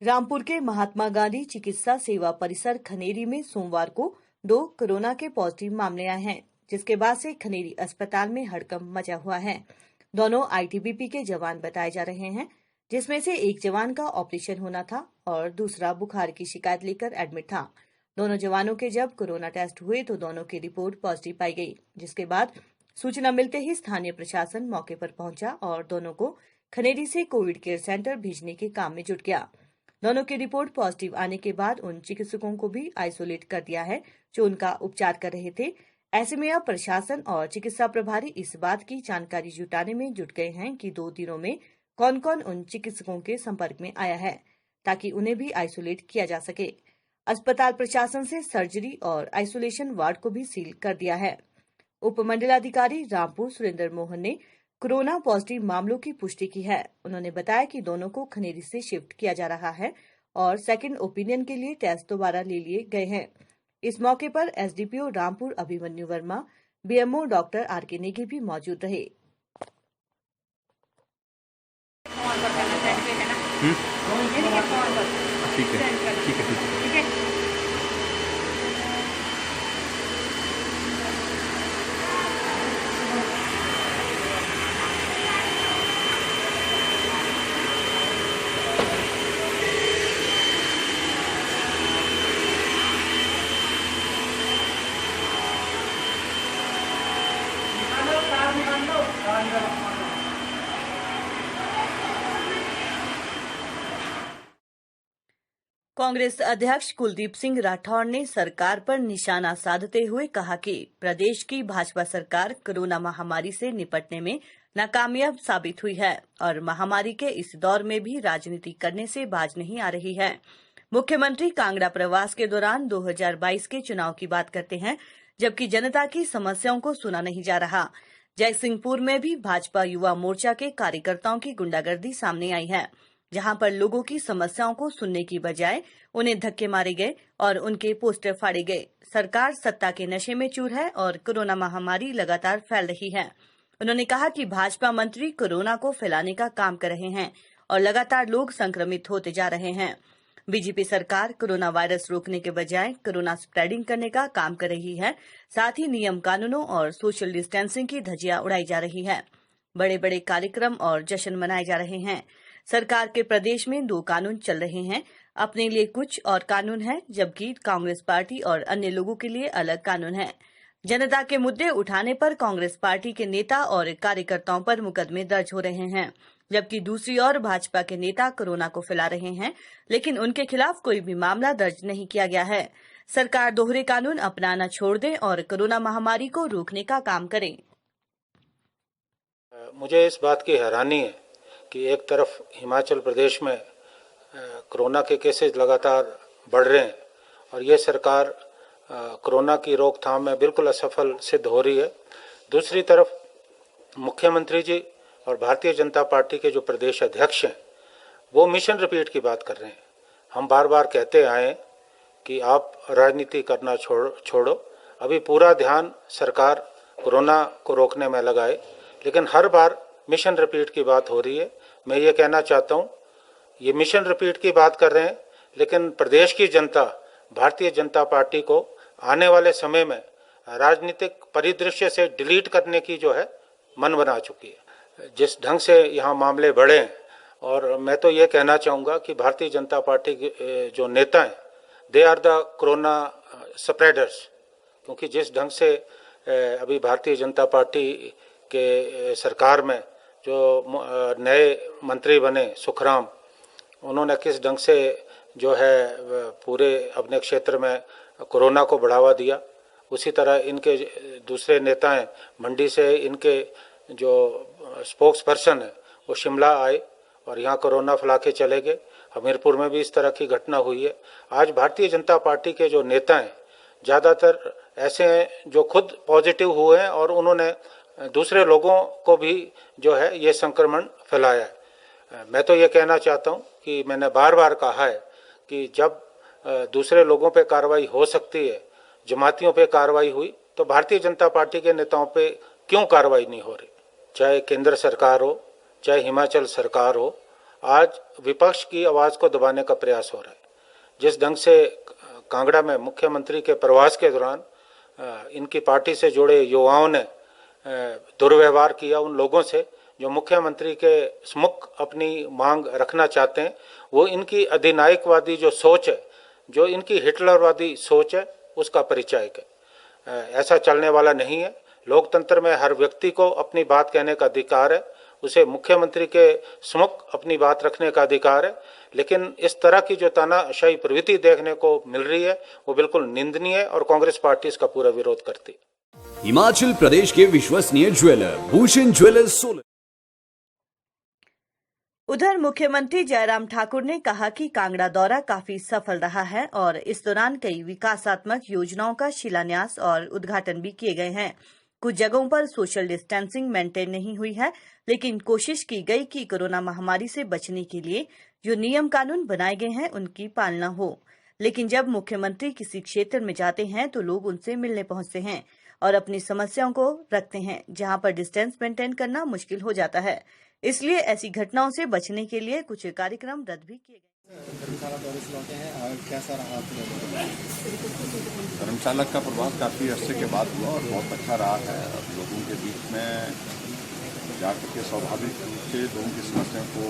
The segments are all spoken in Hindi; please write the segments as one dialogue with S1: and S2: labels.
S1: रामपुर के महात्मा गांधी चिकित्सा सेवा परिसर खनेरी में सोमवार को 2 कोरोना के पॉजिटिव मामले आए हैं, जिसके बाद से खनेरी अस्पताल में हड़कंप मचा हुआ है। दोनों आईटीबीपी के जवान बताए जा रहे हैं, जिसमें से एक जवान का ऑपरेशन होना था और दूसरा बुखार की शिकायत लेकर एडमिट था। दोनों जवानों के जब कोरोना टेस्ट हुए तो दोनों की रिपोर्ट पॉजिटिव पाई गई, जिसके बाद सूचना मिलते ही स्थानीय प्रशासन मौके पर पहुंचा और दोनों को खनेरी से कोविड केयर सेंटर भेजने के काम में जुट गया। दोनों की रिपोर्ट पॉजिटिव आने के बाद उन चिकित्सकों को भी आइसोलेट कर दिया है जो उनका उपचार कर रहे थे। ऐसे में अब प्रशासन और चिकित्सा प्रभारी इस बात की जानकारी जुटाने में जुट गए हैं कि 2 दिनों में कौन कौन उन चिकित्सकों के संपर्क में आया है, ताकि उन्हें भी आइसोलेट किया जा सके। अस्पताल प्रशासन से सर्जरी और आइसोलेशन वार्ड को भी सील कर दिया है। उपमंडलाधिकारी रामपुर सुरेंद्र मोहन ने कोरोना पॉजिटिव मामलों की पुष्टि की है। उन्होंने बताया कि दोनों को खनेरी से शिफ्ट किया जा रहा है और सेकंड ओपिनियन के लिए टेस्ट दोबारा ले लिए गए हैं। इस मौके पर SDPO Rampur Abhimanyu Verma, BMO doctor RK Negi भी मौजूद रहे।
S2: ठीक है।
S1: कांग्रेस अध्यक्ष कुलदीप सिंह राठौर ने सरकार पर निशाना साधते हुए कहा कि प्रदेश की भाजपा सरकार कोरोना महामारी से निपटने में नाकामयाब साबित हुई है और महामारी के इस दौर में भी राजनीति करने से बाज नहीं आ रही है। मुख्यमंत्री कांगड़ा प्रवास के दौरान 2022 के चुनाव की बात करते हैं, जबकि जनता की समस्याओं को सुना नहीं जा रहा। जयसिंहपुर में भी भाजपा युवा मोर्चा के कार्यकर्ताओं की गुंडागर्दी सामने आई है, जहां पर लोगों की समस्याओं को सुनने की बजाय उन्हें धक्के मारे गए और उनके पोस्टर फाड़े गए। सरकार सत्ता के नशे में चूर है और कोरोना महामारी लगातार फैल रही है। उन्होंने कहा कि भाजपा मंत्री कोरोना को फैलाने का काम कर रहे हैं और लगातार लोग संक्रमित होते जा रहे हैं। बीजेपी सरकार कोरोना वायरस रोकने के बजाय कोरोना स्प्रेडिंग करने का काम कर रही है। साथ ही नियम कानूनों और सोशल डिस्टेंसिंग की धज्जियां उड़ाई जा रही है। बड़े बड़े कार्यक्रम और जश्न मनाए जा रहे हैं। सरकार के प्रदेश में 2 कानून चल रहे हैं, अपने लिए कुछ और कानून है, जबकि कांग्रेस पार्टी और अन्य लोगों के लिए अलग कानून है। जनता के मुद्दे उठाने पर कांग्रेस पार्टी के नेता और कार्यकर्ताओं पर मुकदमे दर्ज हो रहे हैं, जबकि दूसरी ओर भाजपा के नेता कोरोना को फैला रहे हैं, लेकिन उनके खिलाफ कोई भी मामला दर्ज नहीं किया गया है। सरकार दोहरे कानून अपनाना छोड़ दे और कोरोना महामारी को रोकने का काम करे।
S3: मुझे इस बात की हैरानी है कि एक तरफ हिमाचल प्रदेश में कोरोना के केसेस लगातार बढ़ रहे हैं और ये सरकार कोरोना की रोकथाम में बिल्कुल असफल सिद्ध हो रही है। दूसरी तरफ मुख्यमंत्री जी और भारतीय जनता पार्टी के जो प्रदेश अध्यक्ष हैं वो मिशन रिपीट की बात कर रहे हैं। हम बार बार कहते आए कि आप राजनीति करना छोड़ो, अभी पूरा ध्यान सरकार कोरोना को रोकने में लगाए, लेकिन हर बार मिशन रिपीट की बात हो रही है। मैं ये कहना चाहता हूँ, ये मिशन रिपीट की बात कर रहे हैं, लेकिन प्रदेश की जनता भारतीय जनता पार्टी को आने वाले समय में राजनीतिक परिदृश्य से डिलीट करने की जो है मन बना चुकी है। जिस ढंग से यहाँ मामले बढ़े हैं, और मैं तो ये कहना चाहूँगा कि भारतीय जनता पार्टी के जो नेता हैं they are the corona spreaders, क्योंकि जिस ढंग से अभी भारतीय जनता पार्टी के सरकार में जो नए मंत्री बने सुखराम, उन्होंने किस ढंग से जो है पूरे अपने क्षेत्र में कोरोना को बढ़ावा दिया, उसी तरह इनके दूसरे नेता हैं मंडी से, इनके जो स्पोक्स पर्सन है वो शिमला आए और यहाँ कोरोना फैला के चले गए। हमीरपुर में भी इस तरह की घटना हुई है। आज भारतीय जनता पार्टी के जो नेता हैं ज़्यादातर ऐसे हैं जो खुद पॉजिटिव हुए हैं और उन्होंने दूसरे लोगों को भी जो है ये संक्रमण फैलाया है। मैं तो ये कहना चाहता हूँ कि मैंने बार बार कहा है कि जब दूसरे लोगों पे कार्रवाई हो सकती है, जमातियों पे कार्रवाई हुई, तो भारतीय जनता पार्टी के नेताओं पे क्यों कार्रवाई नहीं हो रही? चाहे केंद्र सरकार हो, चाहे हिमाचल सरकार हो, आज विपक्ष की आवाज़ को दबाने का प्रयास हो रहा है। जिस ढंग से कांगड़ा में मुख्यमंत्री के प्रवास के दौरान इनकी पार्टी से जुड़े युवाओं ने दुर्व्यवहार किया उन लोगों से जो मुख्यमंत्री के सम्मुख अपनी मांग रखना चाहते हैं, वो इनकी अधिनायकवादी जो सोच है, जो इनकी हिटलरवादी सोच है, उसका परिचायक है। ऐसा चलने वाला नहीं है। लोकतंत्र में हर व्यक्ति को अपनी बात कहने का अधिकार है, उसे मुख्यमंत्री के सम्मुख अपनी बात रखने का अधिकार है, लेकिन इस तरह की जो तानाशाही प्रवृत्ति देखने को मिल रही है वो बिल्कुल निंदनीय है और कांग्रेस पार्टी इसका पूरा विरोध करती है।
S4: हिमाचल प्रदेश के विश्वसनीय ज्वेलर भूषण ज्वेलर्स सोलन।
S1: उधर मुख्यमंत्री जयराम ठाकुर ने कहा कि कांगड़ा दौरा काफी सफल रहा है और इस दौरान कई विकासात्मक योजनाओं का शिलान्यास और उद्घाटन भी किए गए हैं। कुछ जगहों पर सोशल डिस्टेंसिंग मेंटेन नहीं हुई है, लेकिन कोशिश की गई कि कोरोना महामारी से बचने के लिए जो नियम कानून बनाए गए हैं उनकी पालना हो। लेकिन जब मुख्यमंत्री किसी क्षेत्र में जाते हैं तो लोग उनसे मिलने पहुंचते हैं और अपनी समस्याओं को रखते हैं, जहां पर डिस्टेंस मेंटेन करना मुश्किल हो जाता है। इसलिए ऐसी घटनाओं से बचने के लिए कुछ कार्यक्रम रद्द भी किए गए।
S2: धर्मशाला दौरे से लौटे हैं और कैसा रहा?
S5: धर्मशाला का प्रवास काफ़ी अरसे के बाद हुआ और बहुत अच्छा रहा है। और लोगों के बीच में जाकर के स्वाभाविक रूप से लोगों की समस्याओं को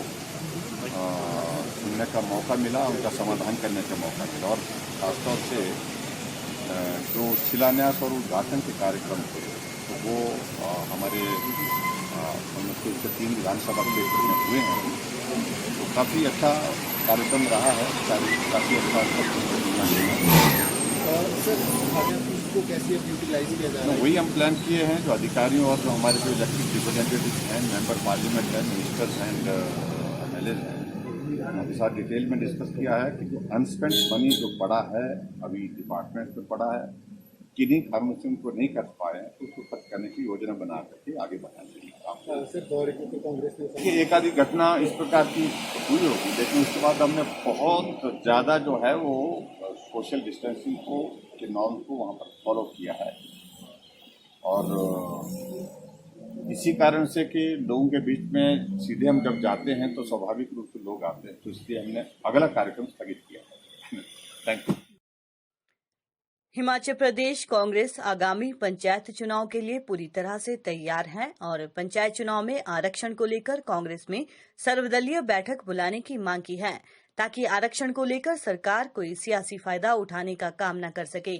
S5: सुनने का मौका मिला, उनका समाधान करने का मौका मिला। और खासतौर से जो शिलान्यास और उद्घाटन के कार्यक्रम थे तो वो हमारे मुख्य 3 विधानसभा क्षेत्र में हुए हैं, तो काफ़ी अच्छा कार्यक्रम रहा है, काफ़ी अच्छा
S2: उसको कैसे यूटिलाइज किया जा रहा है?
S5: वही हम प्लान किए हैं। जो अधिकारियों और जो हमारे जो इलेक्टेड रिप्रेजेंटेटिव हैं, मेंबर पार्लियामेंट हैं, मिनिस्टर्स हैं एंड MLAs हैं, उनके साथ डिटेल में डिस्कस किया है कि जो अनस्पेंट मनी जो पड़ा है अभी डिपार्टमेंट में पड़ा है, किन्हीं कारणों से उनको नहीं कर पाए हैं, तो उसको खर्च करने की योजना बना करके आगे बढ़ाने की काम।
S2: सर दौरे की कांग्रेस ने
S5: एक आधी घटना इस प्रकार की हुई होगी, लेकिन उसके बाद हमने बहुत ज़्यादा जो है वो सोशल डिस्टेंसिंग को के नॉर्म को वहाँ पर फॉलो किया है। और इसी कारण से कि लोगों के बीच में सीधे हम जब जाते हैं तो स्वाभाविक रूप से लोग आते हैं, तो इसलिए हमने अगला कार्यक्रम स्थगित किया है। Thank you.
S1: हिमाचल प्रदेश कांग्रेस आगामी पंचायत चुनाव के लिए पूरी तरह से तैयार है और पंचायत चुनाव में आरक्षण को लेकर कांग्रेस में सर्वदलीय बैठक बुलाने की मांग की है, ताकि आरक्षण को लेकर सरकार कोई सियासी फायदा उठाने का काम न कर सके।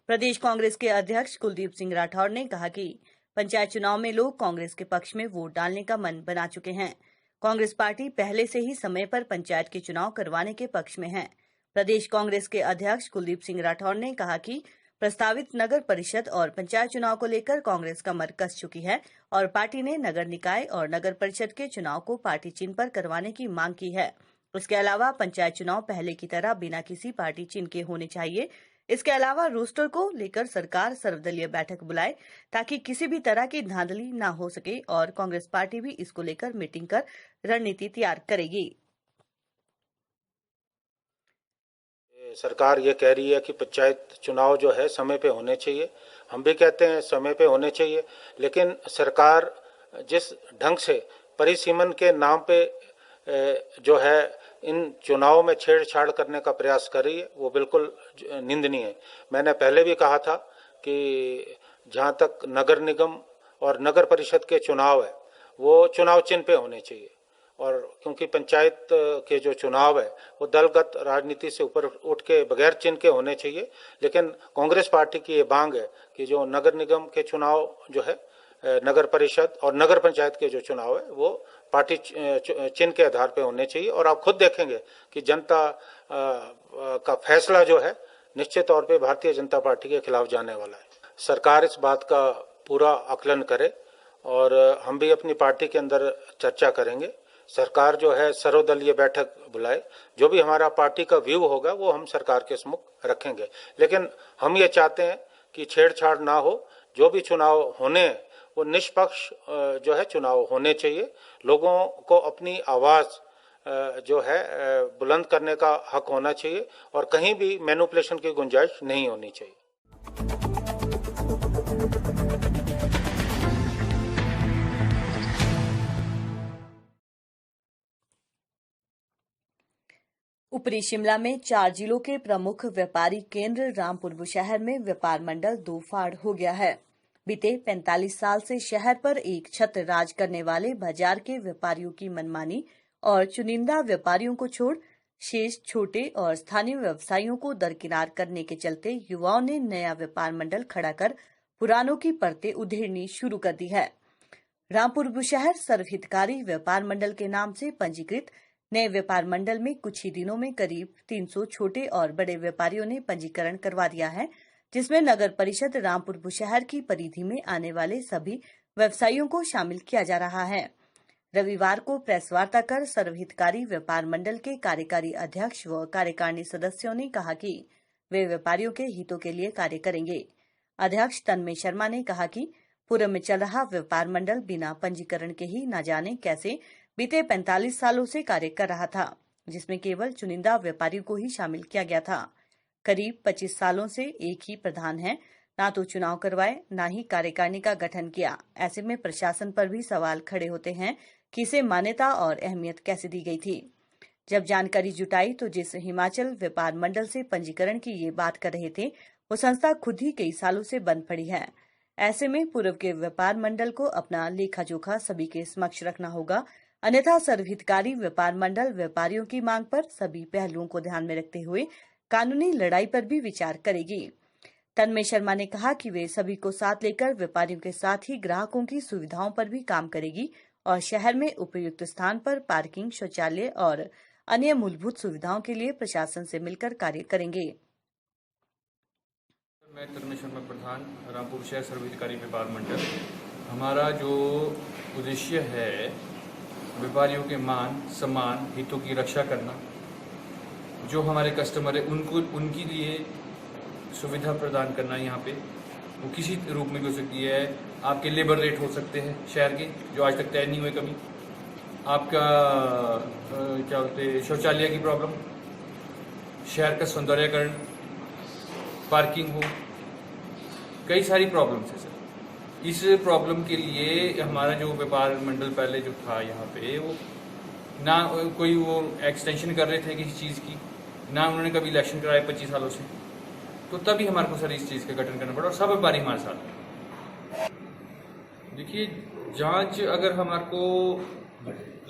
S1: प्रदेश कांग्रेस के अध्यक्ष कुलदीप सिंह राठौर ने कहा कि पंचायत चुनाव में लोग कांग्रेस के पक्ष में वोट डालने का मन बना चुके हैं। कांग्रेस पार्टी पहले से ही समय पर पंचायत के चुनाव करवाने के पक्ष में है। प्रदेश कांग्रेस के अध्यक्ष कुलदीप सिंह राठौर ने कहा कि प्रस्तावित नगर परिषद और पंचायत चुनाव को लेकर कांग्रेस कमर कस चुकी है और पार्टी ने नगर निकाय और नगर परिषद के चुनाव को पार्टी चिन्ह पर करवाने की मांग की है। इसके अलावा पंचायत चुनाव पहले की तरह बिना किसी पार्टी चिन्ह के होने चाहिए। इसके अलावा रोस्टर को लेकर सरकार सर्वदलीय बैठक बुलाए, ताकि किसी भी तरह की धांधली न हो सके और कांग्रेस पार्टी भी इसको लेकर मीटिंग कर रणनीति तैयार करेगी।
S3: सरकार ये कह रही है कि पंचायत चुनाव जो है समय पे होने चाहिए। हम भी कहते हैं समय पे होने चाहिए, लेकिन सरकार जिस ढंग से परिसीमन के नाम पे जो है इन चुनावों में छेड़छाड़ करने का प्रयास कर रही है वो बिल्कुल निंदनीय है। मैंने पहले भी कहा था कि जहाँ तक नगर निगम और नगर परिषद के चुनाव है वो चुनाव चिन्ह पे होने चाहिए, और क्योंकि पंचायत के जो चुनाव है वो दलगत राजनीति से ऊपर उठ के बगैर चिन्ह के होने चाहिए। लेकिन कांग्रेस पार्टी की ये मांग है कि जो नगर निगम के चुनाव जो है, नगर परिषद और नगर पंचायत के जो चुनाव है वो पार्टी चिन्ह के आधार पे होने चाहिए। और आप खुद देखेंगे कि जनता का फैसला जो है निश्चित तौर पे भारतीय जनता पार्टी के खिलाफ जाने वाला है। सरकार इस बात का पूरा आकलन करे और हम भी अपनी पार्टी के अंदर चर्चा करेंगे। सरकार जो है सर्वदलीय बैठक बुलाए, जो भी हमारा पार्टी का व्यू होगा वो हम सरकार के सम्मुख रखेंगे। लेकिन हम ये चाहते हैं कि छेड़छाड़ ना हो, जो भी चुनाव होने हैं वो निष्पक्ष जो है चुनाव होने चाहिए। लोगों को अपनी आवाज़ जो है बुलंद करने का हक होना चाहिए और कहीं भी मैनिपुलेशन की गुंजाइश नहीं होनी चाहिए।
S1: ऊपरी शिमला में 4 जिलों के प्रमुख व्यापारी केंद्र रामपुर बुशहर में व्यापार मंडल दो फाड़ हो गया है। बीते 45 साल से शहर पर एक छत्र राज करने वाले बाजार के व्यापारियों की मनमानी और चुनिंदा व्यापारियों को छोड़ शेष छोटे और स्थानीय व्यवसायियों को दरकिनार करने के चलते युवाओं ने नया व्यापार मंडल खड़ा कर पुरानों की परतें उधेड़नी शुरू कर दी है। रामपुर बुशहर सर्वहितकारी व्यापार मंडल के नाम से पंजीकृत नए व्यापार मंडल में कुछ ही दिनों में करीब 300 छोटे और बड़े व्यापारियों ने पंजीकरण करवा दिया है, जिसमें नगर परिषद रामपुर बुशहर की परिधि में आने वाले सभी व्यवसायियों को शामिल किया जा रहा है। रविवार को प्रेस वार्ता कर सर्वहितकारी व्यापार मंडल के कार्यकारी अध्यक्ष व कार्यकारिणी सदस्यों ने कहा कि वे व्यापारियों के हितों के लिए कार्य करेंगे। अध्यक्ष तन्मय शर्मा ने कहा कि पूर्व में चल रहा व्यापार मंडल बिना पंजीकरण के ही न जाने कैसे बीते 45 सालों से कार्य कर रहा था, जिसमें केवल चुनिंदा व्यापारियों को ही शामिल किया गया था। करीब 25 सालों से एक ही प्रधान है, ना तो चुनाव करवाए ना ही कार्यकारिणी का गठन किया। ऐसे में प्रशासन पर भी सवाल खड़े होते हैं कि इसे मान्यता और अहमियत कैसे दी गई थी। जब जानकारी जुटाई तो जिस हिमाचल व्यापार मंडल से पंजीकरण की ये बात कर रहे थे, वो संस्था खुद ही कई सालों से बंद पड़ी है। ऐसे में पूर्व के व्यापार मंडल को अपना लेखा जोखा सभी के समक्ष रखना होगा, अन्यथा सर्वहितकारी व्यापार मंडल व्यापारियों की मांग पर सभी पहलुओं को ध्यान में रखते हुए कानूनी लड़ाई पर भी विचार करेगी। तन्मय शर्मा ने कहा कि वे सभी को साथ लेकर व्यापारियों के साथ ही ग्राहकों की सुविधाओं पर भी काम करेगी और शहर में उपयुक्त स्थान पर पार्किंग, शौचालय और अन्य मूलभूत सुविधाओं के लिए प्रशासन से मिलकर कार्य करेंगे।
S6: मैं तन्मय शर्मा, प्रधान रामपुर शहर सर्वहितकारी व्यापार मंडल। हमारा जो उद्देश्य है व्यापारियों के मान सम्मान हितों की रक्षा करना, जो हमारे कस्टमर है उनके लिए सुविधा प्रदान करना। यहाँ पे वो किसी रूप में भी हो सकती है। आपके लेबर रेट हो सकते हैं शहर के, जो आज तक तय नहीं हुए कभी। आपका क्या बोलते हैं, शौचालय की प्रॉब्लम, शहर का सौंदर्यकरण, पार्किंग हो, कई सारी प्रॉब्लम्स है सर। इस प्रॉब्लम के लिए हमारा जो व्यापार मंडल पहले जो था यहाँ पे, वो ना कोई वो एक्सटेंशन कर रहे थे किसी चीज़ की, ना उन्होंने कभी इलेक्शन कराए 25 सालों से। तो तभी हमारे को सर इस चीज़ का गठन करना पड़ा और सब व्यापारी हमारे साथ हैं। देखिए, जांच अगर हमारे को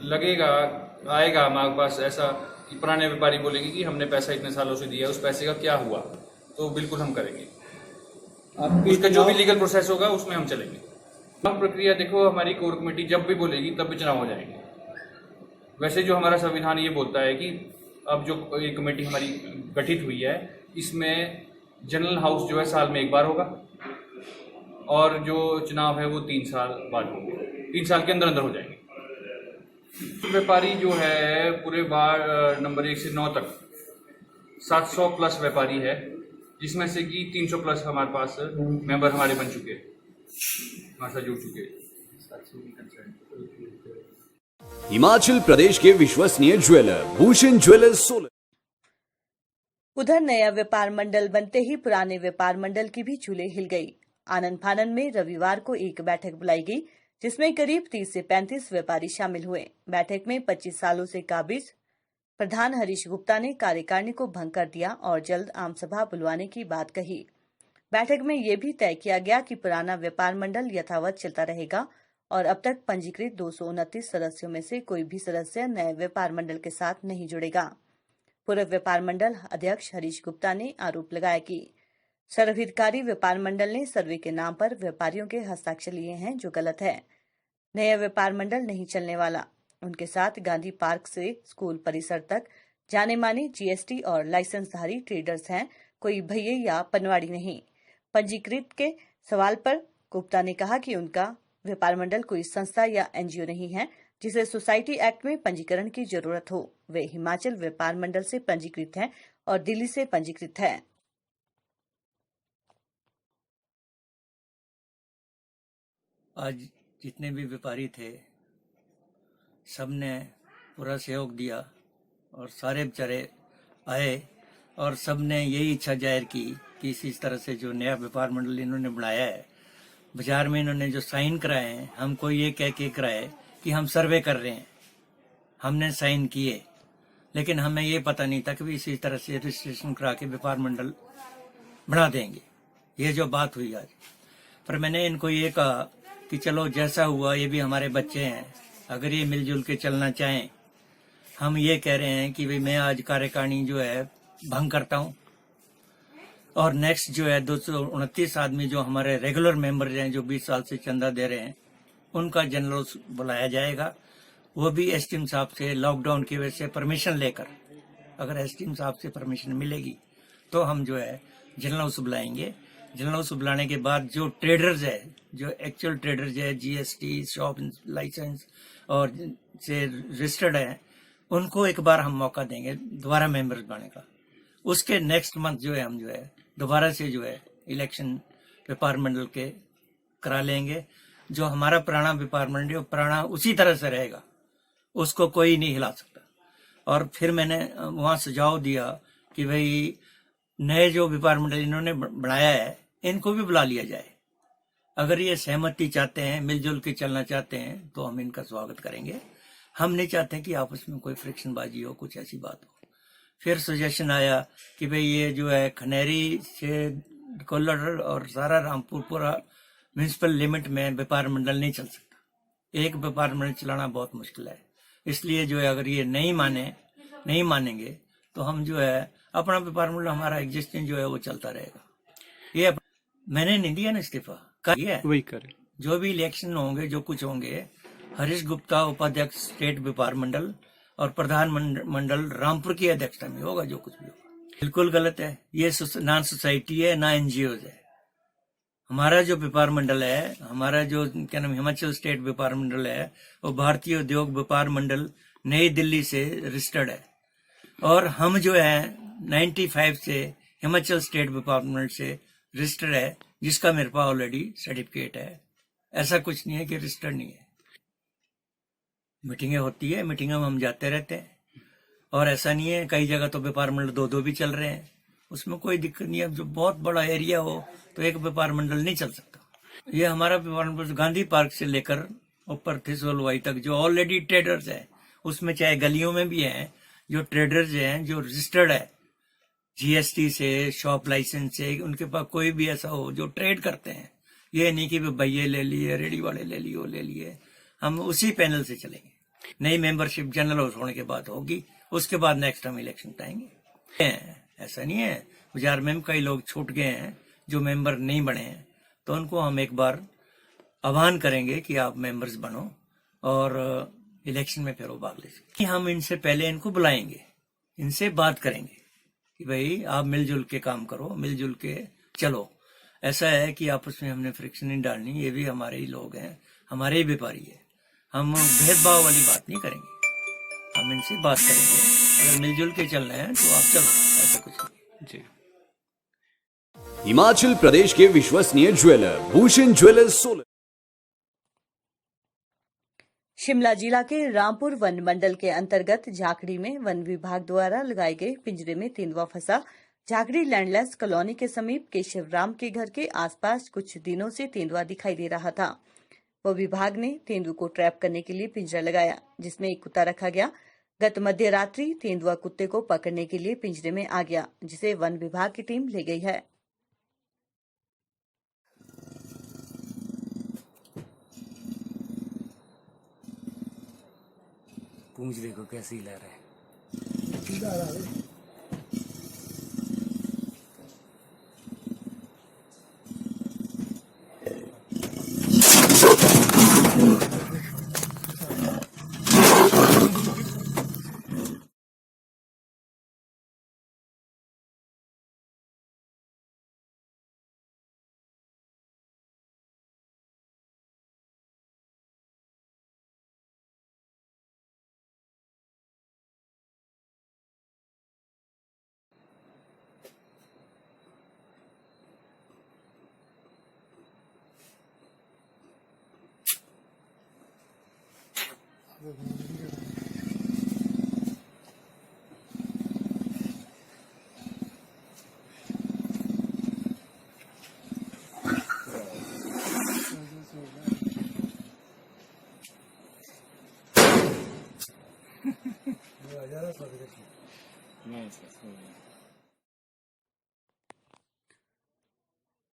S6: लगेगा आएगा हमारे पास ऐसा कि पुराने व्यापारी बोलेंगे कि हमने पैसा इतने सालों से दिया, उस पैसे का क्या हुआ, तो बिल्कुल हम करेंगे। उसका जो भी लीगल प्रोसेस होगा उसमें हम चलेंगे। चुनाव प्रक्रिया देखो, हमारी कोर कमेटी जब भी बोलेगी तब भी चुनाव हो जाएंगे। वैसे जो हमारा संविधान ये बोलता है कि अब जो ये कमेटी हमारी गठित हुई है, इसमें जनरल हाउस जो है साल में एक बार होगा और जो चुनाव है वो 3 साल बाद होंगे। 3 साल के अंदर अंदर हो जाएंगे। व्यापारी जो है पूरे वार्ड नंबर 1 से 9 तक 700 प्लस व्यापारी है, जिसमें से कि 300 प्लस हमारे पास मेंबर हमारे बन चुके हैं, हमारे साथ जुड़ चुके हैं।
S4: हिमाचल प्रदेश के विश्वसनीय ज्वेलर भूषण ज्वेलर्स सोलन।
S1: उधर नया व्यापार मंडल बनते ही पुराने व्यापार मंडल की भी चूल्हे हिल गई। आनंद फानन में रविवार को एक बैठक बुलाई गई, जिसमें करीब 30 से 35 व्यापारी शामिल हुए। बैठक में 25 सालों से काबिज प्रधान हरीश गुप्ता ने कार्यकारिणी को भंग कर दिया और जल्द आम सभा बुलवाने की बात कही। बैठक में यह भी तय किया गया कि पुराना व्यापार मंडल यथावत चलता रहेगा और अब तक पंजीकृत 229 सदस्यों में से कोई भी सदस्य नए व्यापार मंडल के साथ नहीं जुड़ेगा। पूर्व व्यापार मंडल अध्यक्ष हरीश गुप्ता ने आरोप लगाया कि सर्वहितकारी व्यापार मंडल ने सर्वे के नाम पर व्यापारियों के हस्ताक्षर लिए हैं, जो गलत है। नया व्यापार मंडल नहीं चलने वाला। उनके साथ गांधी पार्क से स्कूल परिसर तक जाने माने जीएसटी और लाइसेंसधारी ट्रेडर्स हैं, कोई भैये या पनवाड़ी नहीं। पंजीकृत के सवाल पर गुप्ता ने कहा कि उनका व्यापार मंडल कोई संस्था या एनजीओ नहीं है जिसे सोसाइटी एक्ट में पंजीकरण की जरूरत हो। वे हिमाचल व्यापार मंडल से पंजीकृत हैं और दिल्ली से पंजीकृत है।
S7: आज जितने भी व्यापारी थे सबने पूरा सहयोग दिया और सारे बेचारे आए और सबने यही इच्छा जाहिर की कि इस तरह से जो नया व्यापार मंडल इन्होंने बनाया है, बाजार में इन्होंने जो साइन कराए हैं, हमको ये कह के कराए कि हम सर्वे कर रहे हैं, हमने साइन किए, लेकिन हमें ये पता नहीं था कि भी इसी तरह से रजिस्ट्रेशन करा के व्यापार मंडल बना देंगे। ये जो बात हुई आज, पर मैंने इनको ये कहा कि चलो जैसा हुआ, ये भी हमारे बच्चे हैं, अगर ये मिलजुल के चलना चाहें। हम ये कह रहे हैं कि भाई मैं आज कार्यकारिणी जो है भंग करता हूं, और नेक्स्ट जो है 229 आदमी जो हमारे रेगुलर मेंबर हैं, जो 20 साल से चंदा दे रहे हैं, उनका जनरल बुलाया जाएगा। वो भी एसडीएम साहब से लॉकडाउन की वजह से परमिशन लेकर, अगर एसडीएम साहब से परमिशन मिलेगी तो हम जो है जनरल हाउस बुलाएंगे। जनरल हाउस बुलाने के बाद जो ट्रेडर्स है, जो एक्चुअल ट्रेडर्स है, जीएसटी, शॉप लाइसेंस और से रजिस्टर्ड है, उनको एक बार हम मौका देंगे दोबारा मेंबर्स बनने का। उसके नेक्स्ट मंथ जो है हम जो है दोबारा से जो है इलेक्शन व्यापार मंडल के करा लेंगे। जो हमारा पुराना व्यापार मंडल है, पुराना उसी तरह से रहेगा, उसको कोई नहीं हिला सकता। और फिर मैंने वहां सुझाव दिया कि भाई नए जो व्यापार मंडल इन्होंने बनाया है, इनको भी बुला लिया जाए। अगर ये सहमति चाहते हैं, मिलजुल के चलना चाहते हैं, तो हम इनका स्वागत करेंगे। हम नहीं चाहते कि आपस में कोई फ्रिक्शनबाजी हो, कुछ ऐसी बात हो। फिर सजेशन आया कि भाई ये जो है खनेरी से कोल्लर और सारा रामपुर पूरा म्यूनिसिपल लिमिट में व्यापार मंडल नहीं चल सकता। एक व्यापार मंडल चलाना बहुत मुश्किल है। इसलिए जो है अगर ये नहीं मानेंगे तो हम जो है अपना व्यापार मंडल, हमारा एग्जिस्टिंग जो है वो चलता रहेगा। ये मैंने नहीं दिया ना इस्तीफा, वही करें। जो भी इलेक्शन होंगे, जो कुछ होंगे, हरीश गुप्ता उपाध्यक्ष स्टेट व्यापार मंडल और प्रधान मंडल रामपुर की अध्यक्षता में होगा। जो कुछ भी होगा बिल्कुल गलत है। ये ना सोसाइटी है, ना एनजीओ है। हमारा जो व्यापार मंडल है, हमारा जो क्या नाम हिमाचल स्टेट व्यापार मंडल है, वो भारतीय उद्योग व्यापार मंडल नई दिल्ली से रजिस्टर्ड है। और हम जो है 95 से हिमाचल स्टेट व्यापार मंडल से रजिस्टर्ड है, जिसका मेरे पास ऑलरेडी सर्टिफिकेट है। ऐसा कुछ नहीं है कि रजिस्टर्ड नहीं है। मीटिंगें होती है, मीटिंगों में हम जाते रहते हैं, और ऐसा नहीं है, कई जगह तो व्यापार मंडल दो भी चल रहे हैं, उसमें कोई दिक्कत नहीं है। जो बहुत बड़ा एरिया हो तो एक व्यापार मंडल नहीं चल सकता। ये हमारा व्यापार मंडल गांधी पार्क से लेकर ऊपर थिसोलवाई तक जो ऑलरेडी ट्रेडर्स है, उसमें चाहे गलियों में भी हैं जो ट्रेडर्स हैं, जो रजिस्टर्ड है जीएसटी से, शॉप लाइसेंस से, उनके पास कोई भी ऐसा हो जो ट्रेड करते हैं। ये नहीं कि भैया ले लिए, रेडी वाले ले लिए, वो ले लिए। हम उसी पैनल से चलेंगे। नई मेंबरशिप जनरल हाउस होने के बाद होगी, उसके बाद नेक्स्ट हम इलेक्शन टाएंगे। ऐसा नहीं है, बाजार में कई लोग छूट गए हैं जो मेंबर नहीं बने हैं, तो उनको हम एक बार आह्वान करेंगे कि आप मेंबर्स बनो और इलेक्शन में फिर वो भाग ले सकें। हम इनसे पहले इनको बुलाएंगे, इनसे बात करेंगे कि भाई आप मिलजुल के काम करो, मिलजुल के चलो। ऐसा है कि आपस में हमने फ्रिक्शन नहीं डालनी। ये भी हमारे ही लोग हैं, हमारे ही व्यापारी है। हम भेदभाव वाली बात नहीं करेंगे, हम इनसे बात करेंगे। अगर मिलजुल के चलना है तो आप चलो, ऐसा कुछ नहीं जी।
S4: हिमाचल प्रदेश के विश्वसनीय ज्वेलर भूषण ज्वेलर्स सोलन।
S1: शिमला जिला के रामपुर वन मंडल के अंतर्गत झाकड़ी में वन विभाग द्वारा लगाए गए पिंजरे में तेंदुआ फंसा। झाकड़ी लैंडलेस कॉलोनी के समीप केशवराम के घर के आसपास कुछ दिनों से तेंदुआ दिखाई दे रहा था। वो विभाग ने तेंदुए को ट्रैप करने के लिए पिंजरा लगाया, जिसमें एक कुत्ता रखा गया। गत मध्य रात्रि तेंदुआ कुत्ते को पकड़ने के लिए पिंजरे में आ गया, जिसे वन विभाग की टीम ले गई है।
S7: पूंछ देखो कैसी हिला रहा है।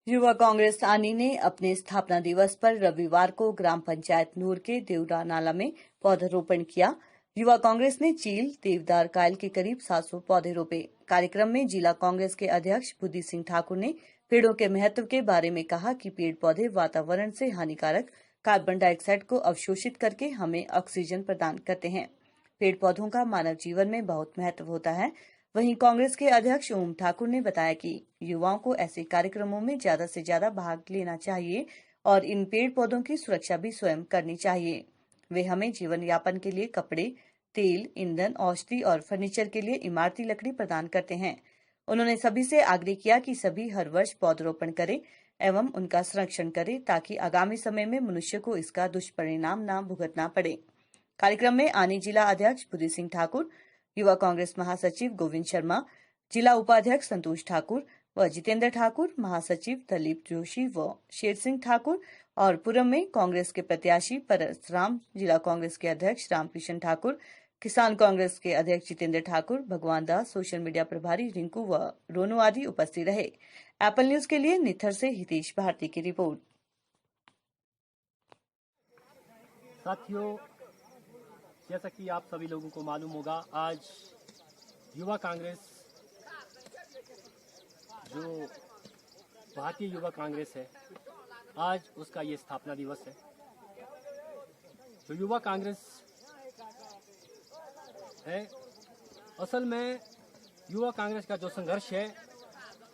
S1: युवा कांग्रेस आनी ने अपने स्थापना दिवस पर रविवार को ग्राम पंचायत नूर के देवरा नाला में पौधरोपण किया। युवा कांग्रेस ने चील देवदार कायल के करीब 700 पौधे रोपे। कार्यक्रम में जिला कांग्रेस के अध्यक्ष बुद्धि सिंह ठाकुर ने पेड़ों के महत्व के बारे में कहा कि पेड़ पौधे वातावरण से हानिकारक कार्बन डाइऑक्साइड को अवशोषित करके हमें ऑक्सीजन प्रदान करते हैं। पेड़ पौधों का मानव जीवन में बहुत महत्व होता है। वहीं कांग्रेस के अध्यक्ष ओम ठाकुर ने बताया कि युवाओं को ऐसे कार्यक्रमों में ज्यादा से ज्यादा भाग लेना चाहिए और इन पेड़ पौधों की सुरक्षा भी स्वयं करनी चाहिए। वे हमें जीवन यापन के लिए कपड़े, तेल, ईंधन, औषधि और फर्नीचर के लिए इमारती लकड़ी प्रदान करते हैं। उन्होंने सभी से आग्रह किया कि सभी हर वर्ष पौधरोपण करें एवं उनका संरक्षण करें ताकि आगामी समय में मनुष्य को इसका दुष्परिणाम न भुगतना पड़े। कार्यक्रम में आनी जिला अध्यक्ष बुद्धि सिंह ठाकुर, युवा कांग्रेस महासचिव गोविंद शर्मा, जिला उपाध्यक्ष संतोष ठाकुर व जितेंद्र ठाकुर, महासचिव दलीप जोशी व शेर सिंह ठाकुर और पूरम में कांग्रेस के प्रत्याशी परसराम, जिला कांग्रेस के अध्यक्ष रामकृष्ण ठाकुर, किसान कांग्रेस के अध्यक्ष जितेंद्र ठाकुर, भगवान दास, सोशल मीडिया प्रभारी रिंकू व रोनू आदि उपस्थित रहे। एप्पल न्यूज के लिए निथर से हितेश भारती की रिपोर्ट।
S8: साथियों, जैसा कि आप सभी लोगों को मालूम होगा, आज युवा कांग्रेस जो भारतीय युवा कांग्रेस है, आज उसका ये स्थापना दिवस है। जो युवा कांग्रेस है, असल में युवा कांग्रेस का जो संघर्ष है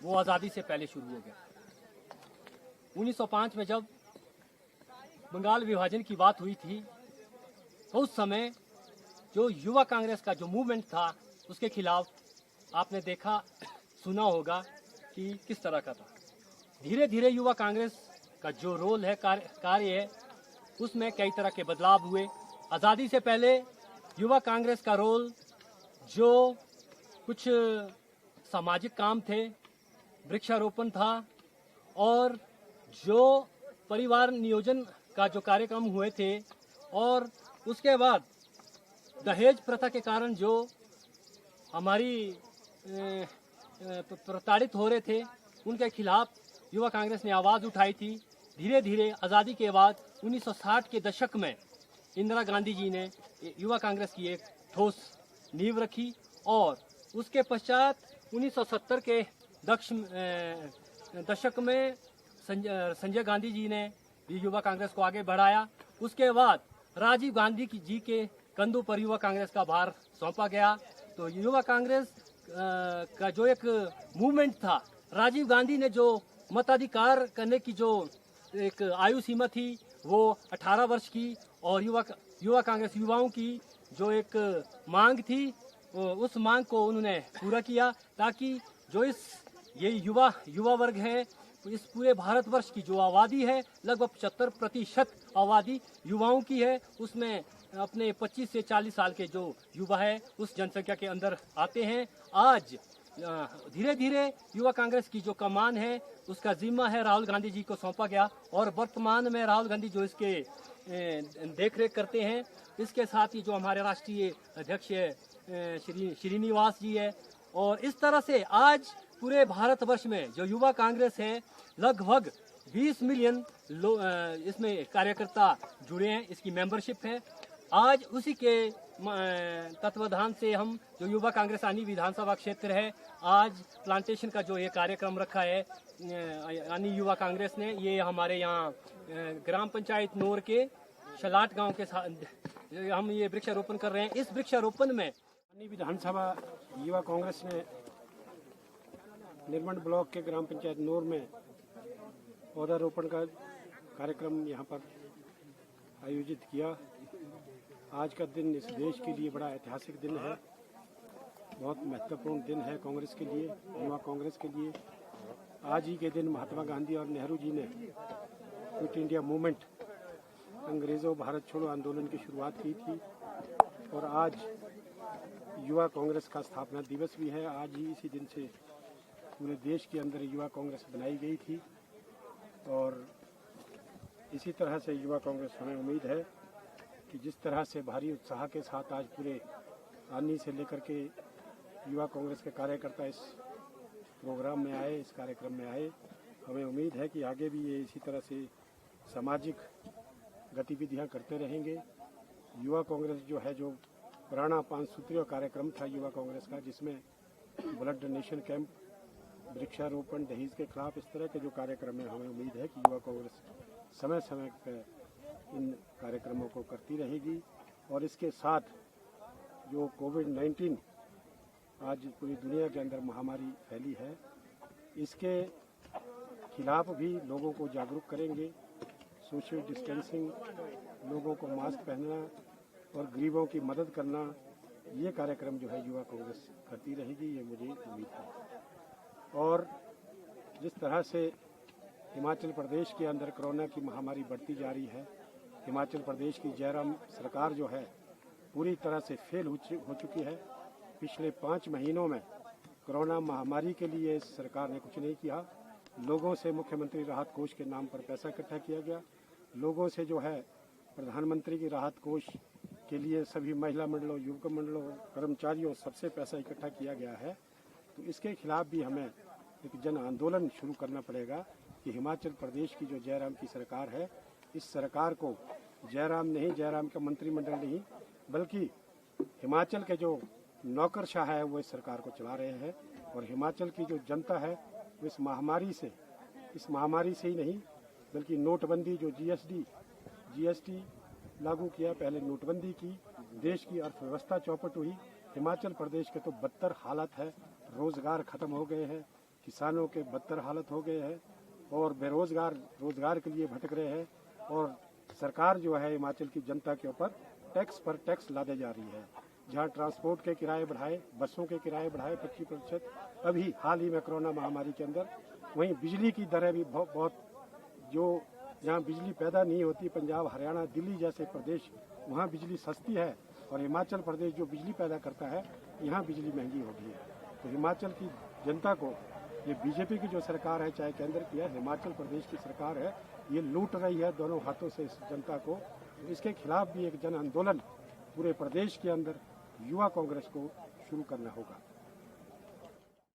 S8: वो आज़ादी से पहले शुरू हो गया। 1905 में जब बंगाल विभाजन की बात हुई थी तो उस समय जो युवा कांग्रेस का जो मूवमेंट था उसके खिलाफ आपने देखा, सुना होगा कि किस तरह का था। धीरे धीरे युवा कांग्रेस का जो रोल है, कार्य है, उसमें कई तरह के बदलाव हुए। आज़ादी से पहले युवा कांग्रेस का रोल जो कुछ सामाजिक काम थे, वृक्षारोपण था और जो परिवार नियोजन का जो कार्यक्रम हुए थे और उसके बाद दहेज प्रथा के कारण जो हमारी प्रताड़ित हो रहे थे उनके खिलाफ युवा कांग्रेस ने आवाज़ उठाई थी। धीरे धीरे आज़ादी के बाद 1960 के दशक में इंदिरा गांधी जी ने युवा कांग्रेस की एक ठोस नींव रखी और उसके पश्चात 1970 के दशक में संजय गांधी जी ने युवा कांग्रेस को आगे बढ़ाया। उसके बाद राजीव गांधी जी के कंधों पर युवा कांग्रेस का भार सौंपा गया। तो युवा कांग्रेस का जो एक मूवमेंट था, राजीव गांधी ने जो मताधिकार करने की जो एक आयु सीमा थी वो 18 वर्ष की और युवा कांग्रेस युवाओं की जो एक मांग थी उस मांग को उन्होंने पूरा किया ताकि जो ये युवा वर्ग है, इस पूरे भारतवर्ष की जो आबादी है लगभग 75% आबादी युवाओं की है। उसमें अपने 25 से 40 साल के जो युवा है उस जनसंख्या के अंदर आते हैं। आज धीरे धीरे युवा कांग्रेस की जो कमान है उसका जिम्मा है राहुल गांधी जी को सौंपा गया और वर्तमान में राहुल गांधी जो इसके देखरेख करते हैं। इसके साथ ही जो हमारे राष्ट्रीय अध्यक्ष श्रीनिवास जी है और इस तरह से आज पूरे भारतवर्ष में जो युवा कांग्रेस है लगभग 20 मिलियन इसमें कार्यकर्ता जुड़े हैं, इसकी मेंबरशिप है। आज उसी के तत्वाधान से हम जो युवा कांग्रेस आनी विधानसभा क्षेत्र है, आज प्लांटेशन का जो ये कार्यक्रम रखा है आनी युवा कांग्रेस ने, ये हमारे यहाँ ग्राम पंचायत नोर के शलाट गांव के साथ हम ये वृक्षारोपण कर रहे हैं। इस वृक्षारोपण में
S9: आनी विधानसभा युवा कांग्रेस ने निर्मंड ब्लॉक के ग्राम पंचायत नोर में पौधारोपण का कार्यक्रम यहाँ पर आयोजित किया। आज का दिन इस देश के लिए बड़ा ऐतिहासिक दिन है, बहुत महत्वपूर्ण दिन है कांग्रेस के लिए, युवा कांग्रेस के लिए। आज ही के दिन महात्मा गांधी और नेहरू जी ने क्विट इंडिया मूवमेंट, अंग्रेज़ों भारत छोड़ो आंदोलन की शुरुआत की थी और आज युवा कांग्रेस का स्थापना दिवस भी है। आज ही इसी दिन से पूरे देश के अंदर युवा कांग्रेस बनाई गई थी और इसी तरह से युवा कांग्रेस हमें उम्मीद है कि जिस तरह से भारी उत्साह के साथ आज पूरे आनी से लेकर के युवा कांग्रेस के कार्यकर्ता इस प्रोग्राम में आए, इस कार्यक्रम में आए। हमें उम्मीद है कि आगे भी ये इसी तरह से सामाजिक गतिविधियां करते रहेंगे। युवा कांग्रेस जो है, जो पुराना 5 सूत्रीय कार्यक्रम था युवा कांग्रेस का, जिसमें ब्लड डोनेशन कैंप, वृक्षारोपण, दहेज के खिलाफ, इस तरह के जो कार्यक्रम है, हमें उम्मीद है कि युवा कांग्रेस समय समय पर इन कार्यक्रमों को करती रहेगी। और इसके साथ जो कोविड-19 आज पूरी दुनिया के अंदर महामारी फैली है, इसके खिलाफ भी लोगों को जागरूक करेंगे। सोशल डिस्टेंसिंग, लोगों को मास्क पहनना और गरीबों की मदद करना, ये कार्यक्रम जो है युवा कांग्रेस करती रहेगी, ये मुझे उम्मीद है। और जिस तरह से हिमाचल प्रदेश के अंदर कोरोना की महामारी बढ़ती जा रही है, हिमाचल प्रदेश की जयराम सरकार जो है पूरी तरह से फेल हो चुकी है। पिछले 5 महीनों में कोरोना महामारी के लिए सरकार ने कुछ नहीं किया। लोगों से मुख्यमंत्री राहत कोष के नाम पर पैसा इकट्ठा किया गया, लोगों से जो है प्रधानमंत्री की राहत कोष के लिए सभी महिला मंडलों, युवक मंडलों, कर्मचारियों, सबसे पैसा इकट्ठा किया गया है। तो इसके खिलाफ भी हमें एक जन आंदोलन शुरू करना पड़ेगा कि हिमाचल प्रदेश की जो जयराम की सरकार है, इस सरकार को जयराम नहीं, जयराम का मंत्रिमंडल नहीं, बल्कि हिमाचल के जो नौकरशाह है वो इस सरकार को चला रहे हैं। और हिमाचल की जो जनता है वो इस महामारी से ही नहीं, बल्कि नोटबंदी, जो जीएसटी लागू किया, पहले नोटबंदी की, देश की अर्थव्यवस्था चौपट हुई। हिमाचल प्रदेश के तो बदतर हालत है, रोजगार खत्म हो गए हैं, किसानों के बदतर हालत हो गए हैं और बेरोजगार रोजगार के लिए भटक रहे हैं। और सरकार जो है हिमाचल की जनता के ऊपर टैक्स पर टैक्स लादे जा रही है। जहां ट्रांसपोर्ट के किराए बढ़ाए, बसों के किराए बढ़ाए 25%, अभी हाल ही में कोरोना महामारी के अंदर, वहीं बिजली की दरें भी बहुत जो जहां बिजली पैदा नहीं होती, पंजाब, हरियाणा, दिल्ली जैसे प्रदेश, वहां बिजली सस्ती है और हिमाचल प्रदेश जो बिजली पैदा करता है, यहाँ बिजली महंगी हो गई है। तो हिमाचल की जनता को ये बीजेपी की जो सरकार है, चाहे केंद्र की है, हिमाचल प्रदेश की सरकार है, ये लूट रही है दोनों हाथों से इस जनता को। इसके खिलाफ भी एक जन आंदोलन पूरे प्रदेश के अंदर युवा कांग्रेस को शुरू करना होगा।